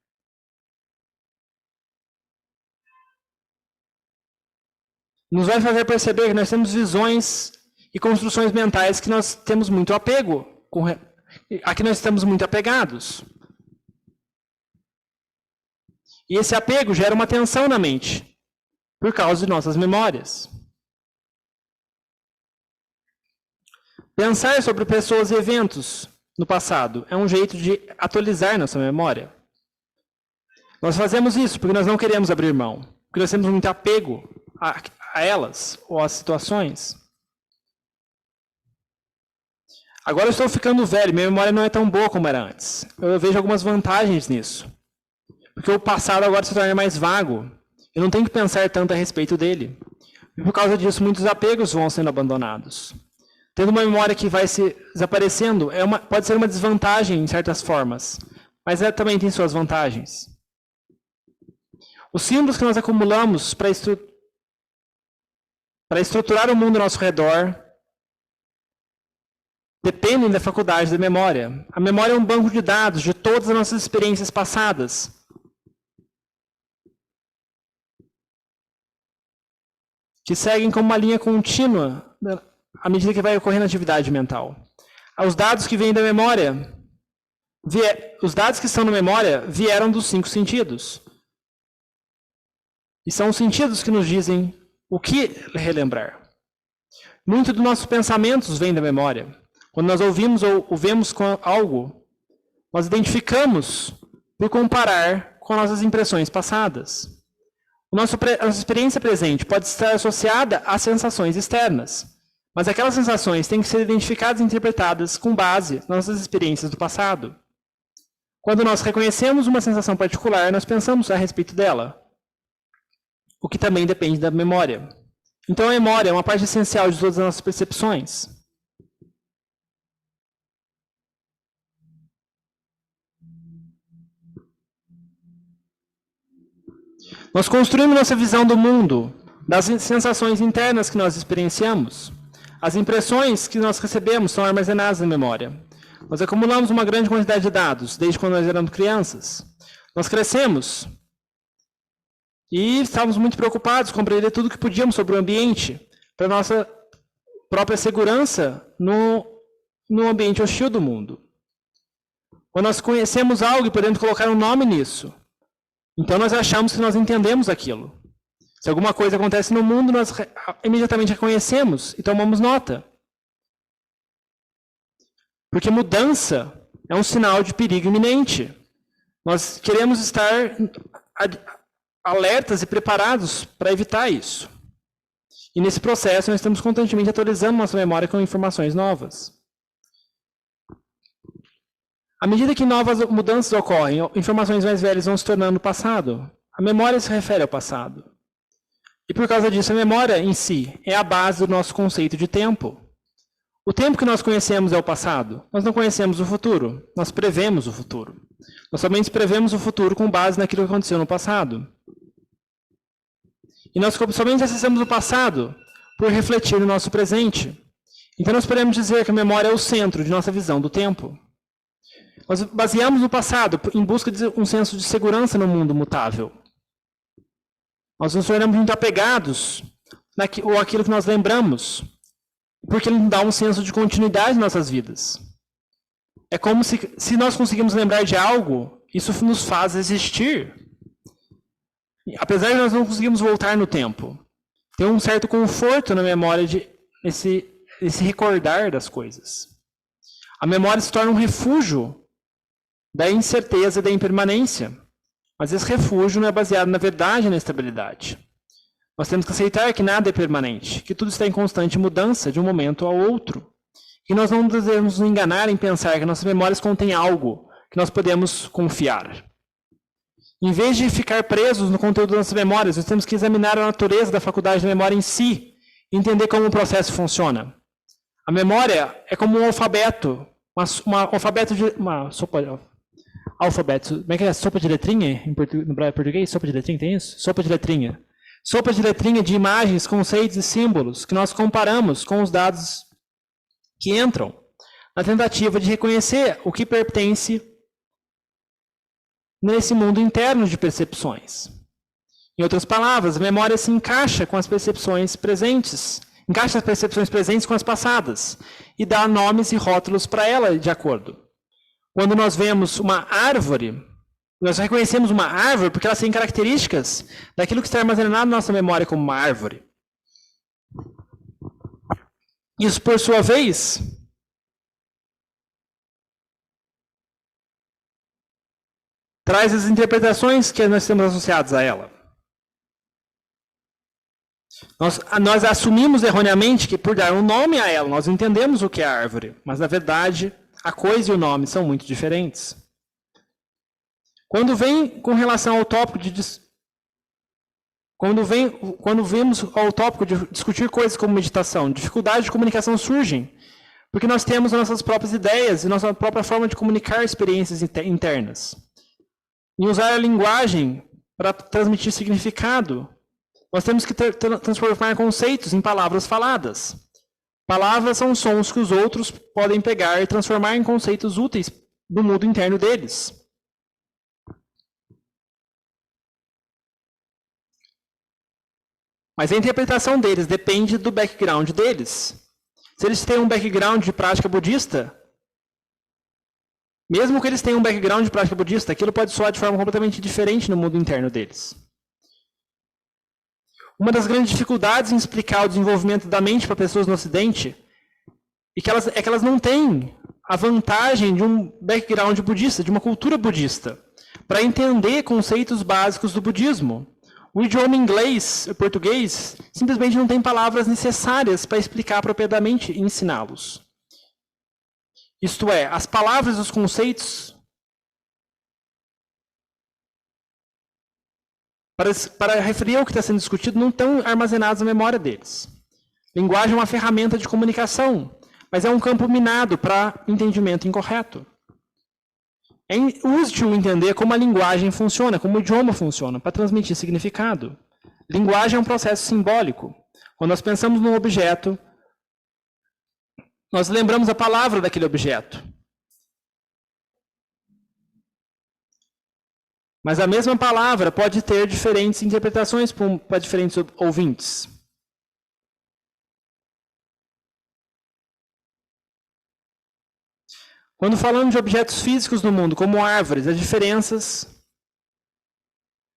nos vai fazer perceber que nós temos visões e construções mentais que nós temos muito apego, a que nós estamos muito apegados. E esse apego gera uma tensão na mente, por causa de nossas memórias. Pensar sobre pessoas e eventos no passado é um jeito de atualizar nossa memória. Nós fazemos isso porque nós não queremos abrir mão, porque nós temos muito apego a elas ou às situações. Agora eu estou ficando velho, minha memória não é tão boa como era antes. Eu vejo algumas vantagens nisso. Porque o passado agora se torna mais vago. Eu não tenho que pensar tanto a respeito dele. E por causa disso, muitos apegos vão sendo abandonados. Tendo uma memória que vai se desaparecendo, pode ser uma desvantagem em certas formas, mas também tem suas vantagens. Os símbolos que nós acumulamos para estruturar o mundo ao nosso redor dependem da faculdade da memória. A memória é um banco de dados de todas as nossas experiências passadas. Que seguem como uma linha contínua à medida que vai ocorrendo a atividade mental. Os dados que vêm da memória, os dados que estão na memória vieram dos 5 sentidos. E são os sentidos que nos dizem o que relembrar. Muito dos nossos pensamentos vem da memória. Quando nós ouvimos ou vemos algo, nós identificamos por comparar com nossas impressões passadas. A nossa experiência presente pode estar associada a sensações externas. Mas aquelas sensações têm que ser identificadas e interpretadas com base nas nossas experiências do passado. Quando nós reconhecemos uma sensação particular, nós pensamos a respeito dela, o que também depende da memória. Então a memória é uma parte essencial de todas as nossas percepções. Nós construímos nossa visão do mundo, das sensações internas que nós experienciamos. As impressões que nós recebemos são armazenadas na memória. Nós acumulamos uma grande quantidade de dados, desde quando nós éramos crianças. Nós crescemos e estávamos muito preocupados com compreender tudo o que podíamos sobre o ambiente, para a nossa própria segurança no ambiente hostil do mundo. Quando nós conhecemos algo e podemos colocar um nome nisso, então nós achamos que nós entendemos aquilo. Se alguma coisa acontece no mundo, nós imediatamente reconhecemos e tomamos nota. Porque mudança é um sinal de perigo iminente. Nós queremos estar alertas e preparados para evitar isso. E nesse processo nós estamos constantemente atualizando nossa memória com informações novas. À medida que novas mudanças ocorrem, informações mais velhas vão se tornando passado. A memória se refere ao passado. E por causa disso, a memória em si é a base do nosso conceito de tempo. O tempo que nós conhecemos é o passado. Nós não conhecemos o futuro. Nós prevemos o futuro. Nós somente prevemos o futuro com base naquilo que aconteceu no passado. E nós somente acessamos o passado por refletir no nosso presente. Então nós podemos dizer que a memória é o centro de nossa visão do tempo. Nós baseamos no passado em busca de um senso de segurança no mundo mutável. Nós nos tornamos muito apegados àquilo que nós lembramos, porque ele nos dá um senso de continuidade em nossas vidas. É como se nós conseguimos lembrar de algo, isso nos faz existir. Apesar de nós não conseguirmos voltar no tempo, tem um certo conforto na memória de esse recordar das coisas. A memória se torna um refúgio da incerteza e da impermanência. Mas esse refúgio não é baseado na verdade e na estabilidade. Nós temos que aceitar que nada é permanente, que tudo está em constante mudança de um momento ao outro. E nós não devemos nos enganar em pensar que nossas memórias contêm algo que nós podemos confiar. Em vez de ficar presos no conteúdo das nossas memórias, nós temos que examinar a natureza da faculdade da memória em si e entender como o processo funciona. A memória é como um alfabeto, alfabeto, como é que é? Sopa de letrinha no português? Sopa de letrinha, tem isso? Sopa de letrinha. Sopa de letrinha de imagens, conceitos e símbolos que nós comparamos com os dados que entram na tentativa de reconhecer o que pertence nesse mundo interno de percepções. Em outras palavras, a memória se encaixa com as percepções presentes, encaixa as percepções presentes com as passadas e dá nomes e rótulos para ela de acordo. Quando nós vemos uma árvore, nós reconhecemos uma árvore porque ela tem características daquilo que está armazenado na nossa memória como uma árvore. Isso, por sua vez, traz as interpretações que nós temos associadas a ela. Nós assumimos erroneamente que por dar um nome a ela, nós entendemos o que é a árvore, mas na verdade a coisa e o nome são muito diferentes. Quando vem com relação ao tópico quando vemos ao tópico de discutir coisas como meditação, dificuldades de comunicação surgem, porque nós temos nossas próprias ideias e nossa própria forma de comunicar experiências internas. E usar a linguagem para transmitir significado, nós temos que transformar conceitos em palavras faladas. Palavras são sons que os outros podem pegar e transformar em conceitos úteis do mundo interno deles. Mas a interpretação deles depende do background deles. Se eles têm um background de prática budista, mesmo que eles tenham um background de prática budista, aquilo pode soar de forma completamente diferente no mundo interno deles. Uma das grandes dificuldades em explicar o desenvolvimento da mente para pessoas no Ocidente é que elas não têm a vantagem de um background budista, de uma cultura budista, para entender conceitos básicos do budismo. O idioma inglês, o português, simplesmente não tem palavras necessárias para explicar propriamente e ensiná-los. Isto é, as palavras e os conceitos para referir ao que está sendo discutido, não estão armazenados na memória deles. Linguagem é uma ferramenta de comunicação, mas é um campo minado para entendimento incorreto. É útil entender como a linguagem funciona, como o idioma funciona, para transmitir significado. Linguagem é um processo simbólico. Quando nós pensamos num objeto, nós lembramos a palavra daquele objeto. Mas a mesma palavra pode ter diferentes interpretações para diferentes ouvintes. Quando falamos de objetos físicos no mundo, como árvores, as diferenças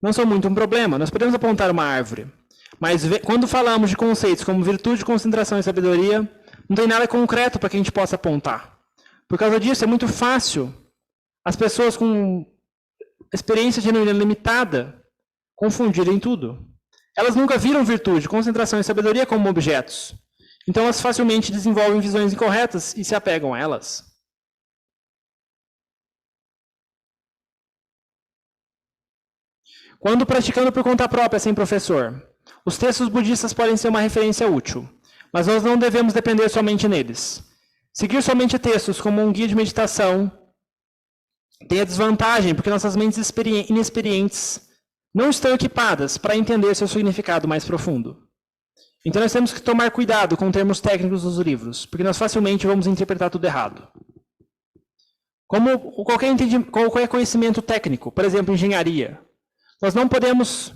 não são muito um problema. Nós podemos apontar uma árvore. Mas quando falamos de conceitos como virtude, concentração e sabedoria, não tem nada concreto para que a gente possa apontar. Por causa disso, é muito fácil as pessoas com experiência genuína limitada confundirem tudo. Elas nunca viram virtude, concentração e sabedoria como objetos. Então, elas facilmente desenvolvem visões incorretas e se apegam a elas. Quando praticando por conta própria, sem professor, os textos budistas podem ser uma referência útil, mas nós não devemos depender somente neles. Seguir somente textos como um guia de meditação tem a desvantagem, porque nossas mentes inexperientes não estão equipadas para entender seu significado mais profundo. Então nós temos que tomar cuidado com termos técnicos dos livros, porque nós facilmente vamos interpretar tudo errado. Como qualquer conhecimento técnico, por exemplo, engenharia, nós não podemos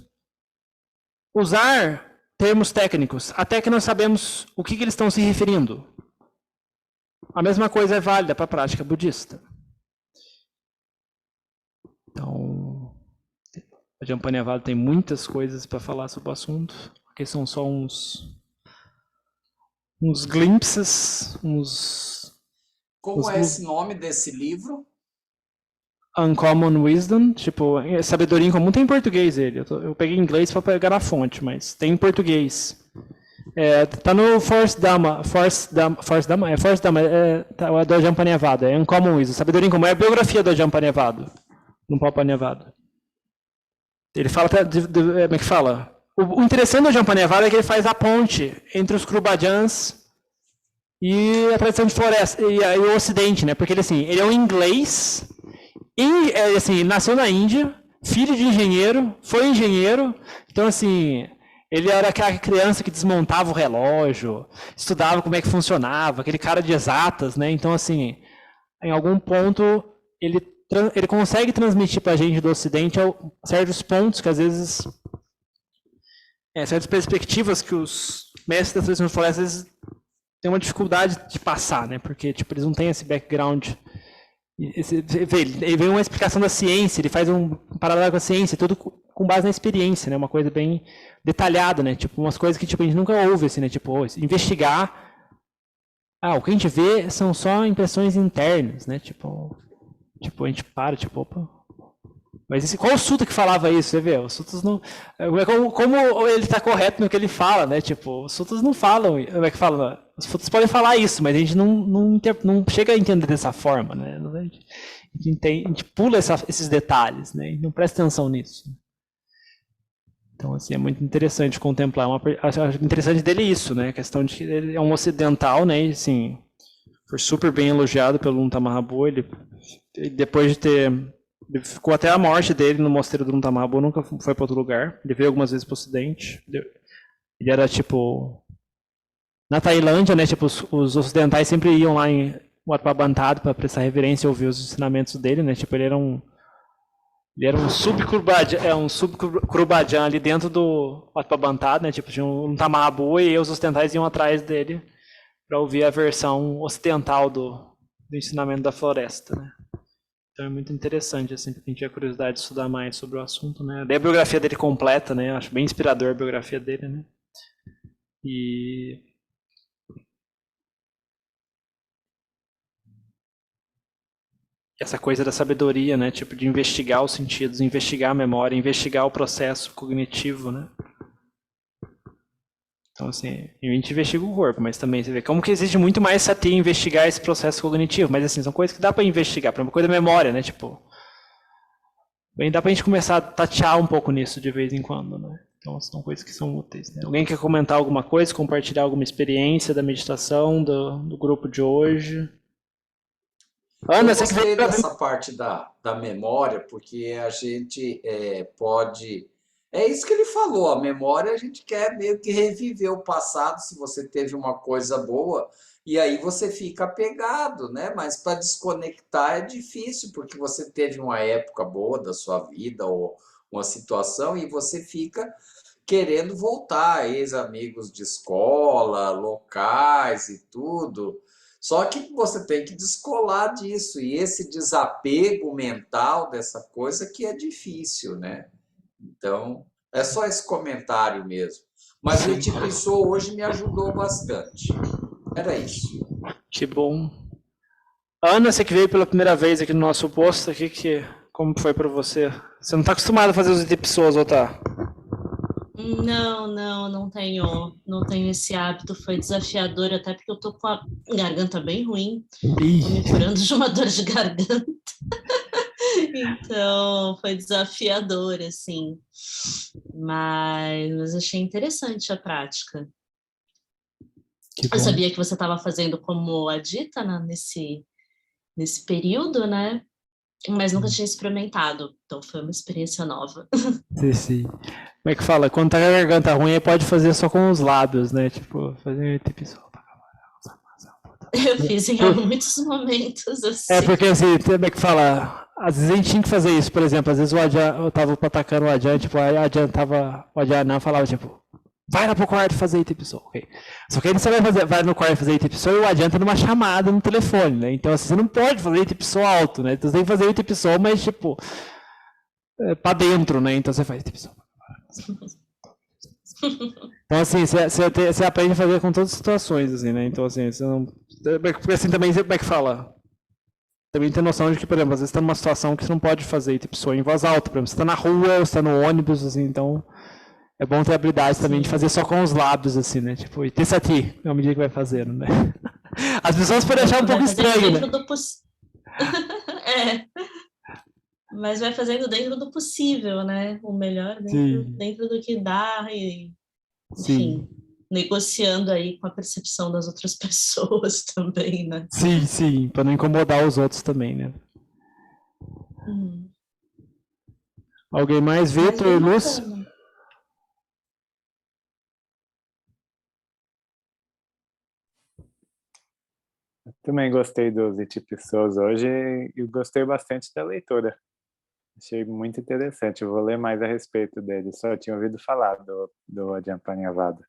usar termos técnicos até que nós sabemos o que eles estão se referindo. A mesma coisa é válida para a prática budista. Então, a Jampanyavada tem muitas coisas para falar sobre o assunto, porque são só uns glimpses, Como é esse nome desse livro? Uncommon Wisdom, tipo, sabedoria em comum, tem em português ele. Eu peguei em inglês para pegar na fonte, mas tem em português. Tá no Force Dhamma, tá, do Jampanyavada, é Uncommon Wisdom, sabedoria em comum, é a biografia do Jampanyavada, no Papanavada. Ele fala, como é que fala? O interessante do Jampanyavada é que ele faz a ponte entre os Krubajans e a tradição de floresta, e o Ocidente, né? Porque ele é um inglês, assim, nasceu na Índia, filho de engenheiro, foi engenheiro, então assim, ele era aquela criança que desmontava o relógio, estudava como é que funcionava, aquele cara de exatas, né? Então assim, em algum ponto ele consegue transmitir para a gente do Ocidente certos pontos que às vezes certas perspectivas que os mestres da tradição de floresta às vezes têm uma dificuldade de passar, né? Porque tipo, eles não têm esse background. Ele vem uma explicação da ciência, ele faz um paralelo com a ciência, tudo com base na experiência, né? Uma coisa bem detalhada, né? Tipo, umas coisas que tipo, a gente nunca ouve, assim, né? Tipo, investigar. O que a gente vê são só impressões internas, né? Tipo a gente para, tipo, opa. Mas qual o Sutta que falava isso? Você vê, os Suttas não. Como ele está correto no que ele fala, né? Tipo, os Suttas não falam. Como é que fala? Os Suttas podem falar isso, mas a gente não chega a entender dessa forma, né? A gente pula esses detalhes, né? E não presta atenção nisso. Então, assim, é muito interessante contemplar. Acho interessante dele isso, né? A questão de que ele é um ocidental, né? E, assim, foi super bem elogiado pelo Lunta Mahabu. Ele, depois de ter... Ele ficou até a morte dele no mosteiro do Lunta Mahabu, nunca foi para outro lugar. Ele veio algumas vezes para o Ocidente. Ele era, tipo... Na Tailândia, né? Tipo, os ocidentais sempre iam lá em Wat Pah Bantad para prestar reverência e ouvir os ensinamentos dele, né? Tipo, ele era um sub-Krubajan ali dentro do Wat Pah Bantad, né? Tipo, tinha um Lunta Mahabu e os ocidentais iam atrás dele para ouvir a versão ocidental do ensinamento da floresta, né? Então é muito interessante, assim, pra quem tiver curiosidade de estudar mais sobre o assunto, né? A biografia dele completa, né? Acho bem inspirador a biografia dele, né? E essa coisa da sabedoria, né? Tipo, de investigar os sentidos, investigar a memória, investigar o processo cognitivo, né? Então, assim, a gente investiga o corpo, mas também você vê como que existe muito mais sati investigar esse processo cognitivo. Mas, assim, são coisas que dá para investigar. Por exemplo, coisa da memória, né? Tipo, bem, dá para a gente começar a tatear um pouco nisso de vez em quando, né? Então, são coisas que são úteis, né? Alguém quer comentar alguma coisa, compartilhar alguma experiência da meditação, do grupo de hoje? Eu Ana, você que veio gostei pela dessa parte da memória, porque a gente pode. É isso que ele falou, a memória a gente quer meio que reviver o passado, se você teve uma coisa boa, e aí você fica apegado, né? Mas para desconectar é difícil, porque você teve uma época boa da sua vida, ou uma situação, e você fica querendo voltar, ex-amigos de escola, locais e tudo. Só que você tem que descolar disso, e esse desapego mental dessa coisa que é difícil, né? Então, é só esse comentário mesmo. Mas o Sim, Itipiçô hoje me ajudou bastante. Era isso. que bom. Ana, você que veio pela primeira vez aqui no nosso posto, como foi para você? Você não está acostumado a fazer os pessoas, ou tá? Não tenho esse hábito, foi desafiador, até porque eu tô com a garganta bem ruim, tô me Ih, curando de uma dor de garganta, então foi desafiador, assim, mas achei interessante a prática. que Eu bom. sabia que você estava fazendo como a Dita, né, nesse período, né, mas nunca tinha experimentado, então foi uma experiência nova. Sim, sim. Como é que fala? Quando tá com a garganta ruim, aí pode fazer só com os lábios, né? Tipo, fazer pessoal. Eu fiz em muitos momentos, É, assim. porque assim, como é que fala? Às vezes a gente tinha que fazer isso, por exemplo, às vezes o Adjan, eu tava atacando o Adjan, tipo, aí o Adjan não falava, tipo, vai lá pro quarto fazer pessoal, ok? Só que aí você vai no quarto fazer pessoal e o Adjan tá numa chamada no telefone, né? Então assim, você não pode fazer pessoal alto, né? Então você tem que fazer pessoal, mas tipo, pra dentro, né? Então você faz pessoal. Então assim, você aprende a fazer com todas as situações, assim, né? Então assim, você não... Porque assim também, como é que fala? Também tem noção de que, por exemplo, às vezes você está numa situação que você não pode fazer, tipo, sonho em voz alta, por exemplo, você está na rua, você está no ônibus, assim, então é bom ter habilidade também de fazer só com os lábios, assim, né? Tipo, e pensa aqui, à medida que vai fazendo, né? As pessoas podem achar um pouco Vai fazendo estranho, dentro né? do possível. Mas vai fazendo dentro do possível, né? O melhor Sim, dentro do que dá e, sim, enfim, negociando aí com a percepção das outras pessoas também, né? sim, para não incomodar os outros também, né? Alguém mais? Mas Vitor, bem Lúcio? bacana. Também gostei dos Itipsos hoje e gostei bastante da leitura. Achei muito interessante. Eu vou ler mais a respeito dele. Só tinha ouvido falar do Adyampanyavada.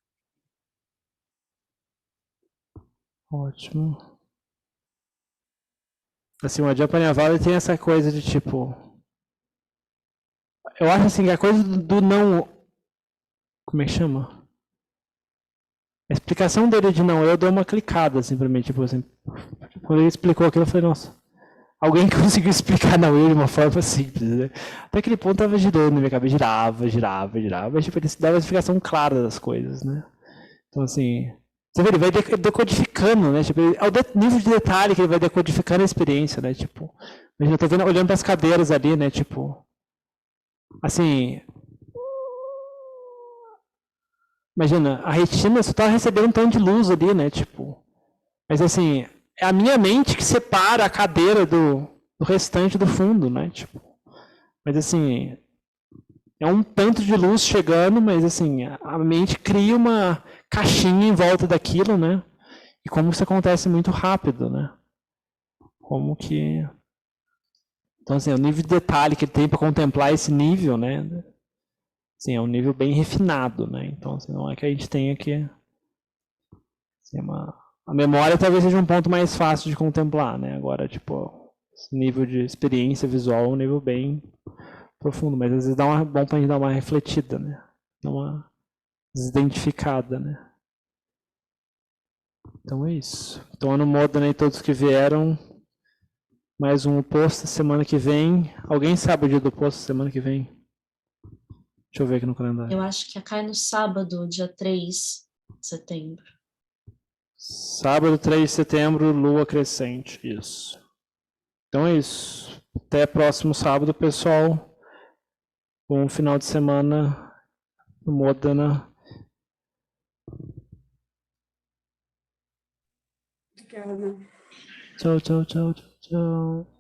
Ótimo. Assim, o Adyapanyavala tem essa coisa de tipo... Eu acho assim, que a coisa do não... Como é que chama? A explicação dele de não, eu dou uma clicada, assim, pra mim, tipo assim, quando ele explicou aquilo, eu falei, nossa, alguém conseguiu explicar não eu de uma forma simples, né? Até aquele ponto tava girando na minha cabeça, girava, mas tipo, ele dava uma explicação clara das coisas, né? Então, assim, você vê, ele vai decodificando, né? Tipo, ao nível de detalhe que ele vai decodificando a experiência, né? Tipo, eu tô vendo, olhando para as cadeiras ali, né? Tipo, assim, imagina, a retina só tá recebendo um tanto de luz ali, né? Tipo, mas assim, é a minha mente que separa a cadeira do restante do fundo, né? Tipo, mas assim, é um tanto de luz chegando, mas assim, a mente cria uma caixinha em volta daquilo, né? E como isso acontece muito rápido, né? Como que... Então, assim, o nível de detalhe que ele tem para contemplar esse nível, né? Assim, é um nível bem refinado, né? Então, assim, não é que a gente tenha que... Assim, a memória talvez seja um ponto mais fácil de contemplar, né? Agora, tipo, esse nível de experiência visual é um nível bem profundo, mas às vezes bom pra gente dar uma refletida, né? Dar uma desidentificada, né? Então é isso. Então, ano moda, né? Todos que vieram, mais um posto semana que vem. Alguém sabe o dia do posto semana que vem? Deixa eu ver aqui no calendário. Eu acho que cai no sábado, dia 3 de setembro. Sábado, 3 de setembro, lua crescente. Isso. Então é isso. Até próximo sábado, pessoal. Bom final de semana no Modena. Obrigada. Tchau, tchau, tchau. Tchau.